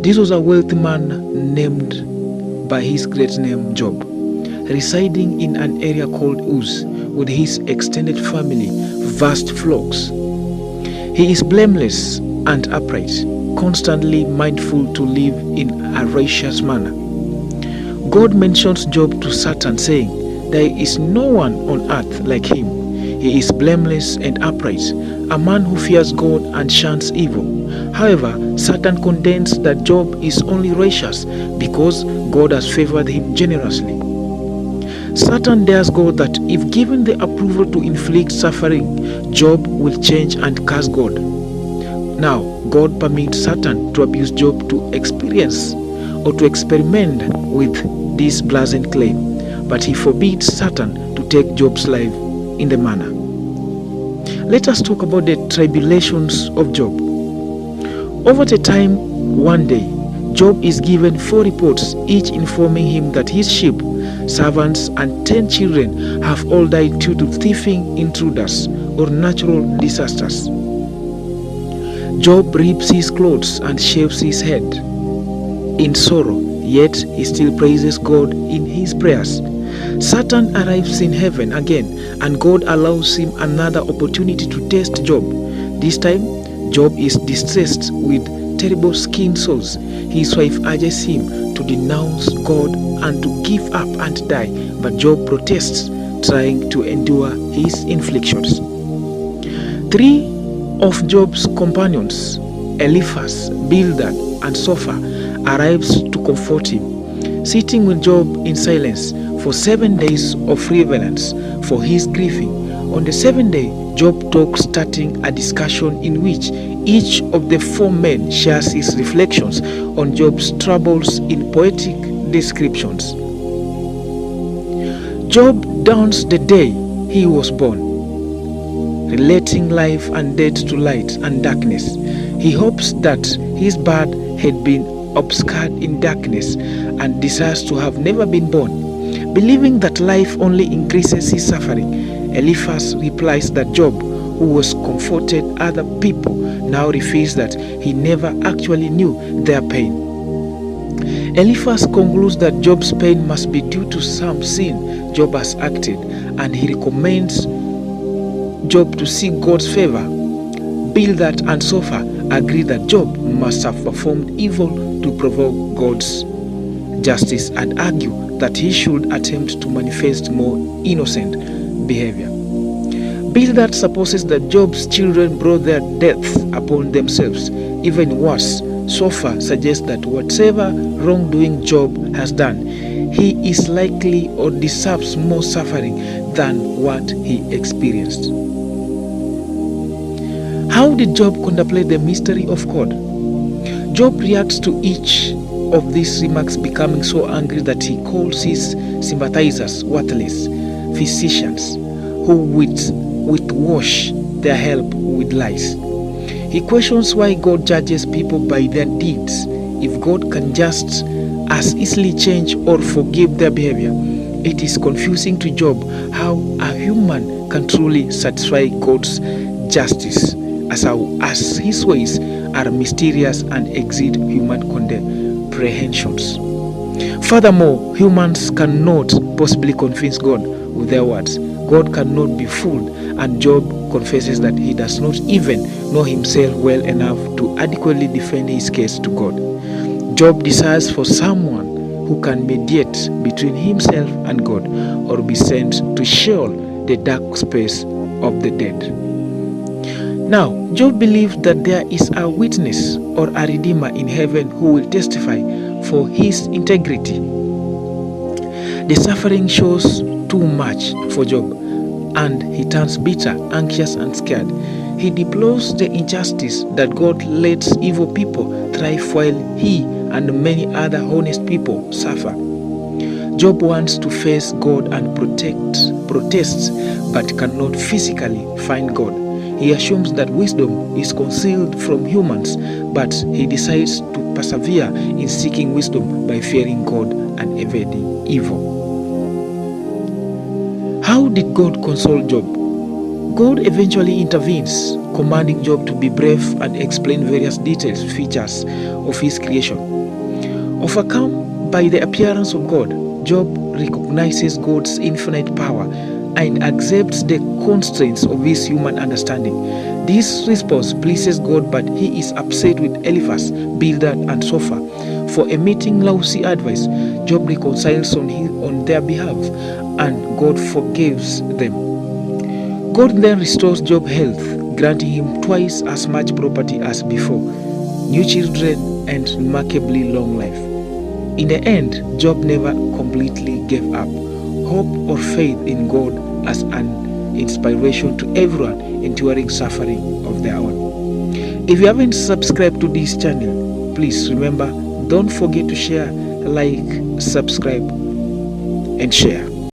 This was a wealthy man named by his great name Job, residing in an area called Uz with his extended family, vast flocks. He is blameless and upright, constantly mindful to live in a righteous manner. God mentions Job to Satan, saying, "There is no one on earth like him. He is blameless and upright, a man who fears God and shuns evil." However, Satan contends that Job is only righteous because God has favored him generously. Satan dares God that if given the approval to inflict suffering, Job will change and curse God. Now, God permits Satan to abuse Job to experience or to experiment with this blessed claim, but he forbids Satan to take Job's life in the manner. Let us talk about the tribulations of Job. Over the time, one day, Job is given 4 reports, each informing him that his sheep, servants, and 10 children have all died due to thieving intruders or natural disasters. Job rips his clothes and shaves his head in sorrow, yet he still praises God in his prayers. Satan arrives in heaven again, and God allows him another opportunity to test Job. This time, Job is distressed with terrible skin sores. His wife urges him to denounce God and to give up and die, but Job protests, trying to endure his inflictions. 3 of Job's companions, Eliphaz, Bildad, and Zophar, arrives to comfort him, sitting with Job in silence for 7 days of reverence for his grieving. On the 7th day, Job talks, starting a discussion in which each of the 4 men shares his reflections on Job's troubles in poetic descriptions. Job downs the day he was born, relating life and death to light and darkness. He hopes that his birth had been obscured in darkness and desires to have never been born. Believing that life only increases his suffering, Eliphaz replies that Job, who was comforted other people, now reveals that he never actually knew their pain. Eliphaz concludes that Job's pain must be due to some sin Job has acted, and he recommends Job to seek God's favor. Bildad and Zophar agree that Job must have performed evil to provoke God's justice and argue that he should attempt to manifest more innocent behavior. Bildad supposes that Job's children brought their death upon themselves. Even worse, Zophar suggests that whatever wrongdoing Job has done, he is likely or deserves more suffering than what he experienced. How did Job contemplate the mystery of God? Job reacts to each of these remarks, becoming so angry that he calls his sympathizers worthless physicians who whitewash their help with lies. He questions why God judges people by their deeds. If God can just as easily change or forgive their behavior, it is confusing to Job how a human can truly satisfy God's justice, as his ways are mysterious and exceed human comprehensions. Furthermore, humans cannot possibly convince God with their words. God cannot be fooled, and Job confesses that he does not even know himself well enough to adequately defend his case to God. Job desires for someone who can mediate between himself and God, or be sent to Sheol, the dark space of the dead. Now, Job believes that there is a witness or a redeemer in heaven who will testify for his integrity. The suffering shows too much for Job, and he turns bitter, anxious, and scared. He deplores the injustice that God lets evil people thrive while he and many other honest people suffer. Job wants to face God and protests, but cannot physically find God. He assumes that wisdom is concealed from humans, but he decides to persevere in seeking wisdom by fearing God and evading evil. How did God console Job? God eventually intervenes, commanding Job to be brave and explain various details, features of his creation. Overcome by the appearance of God, Job recognizes God's infinite power and accepts the constraints of his human understanding. This response pleases God, but he is upset with Eliphaz, Bildad, and Zophar for emitting lousy advice. Job reconciles on their behalf, and God forgives them. God then restores Job health, granting him twice as much property as before, new children, and remarkably long life. In the end, Job never completely gave up. Hope or faith in God as an inspiration to everyone enduring suffering of their own. If you haven't subscribed to this channel, please remember, don't forget to share, like, subscribe, and share.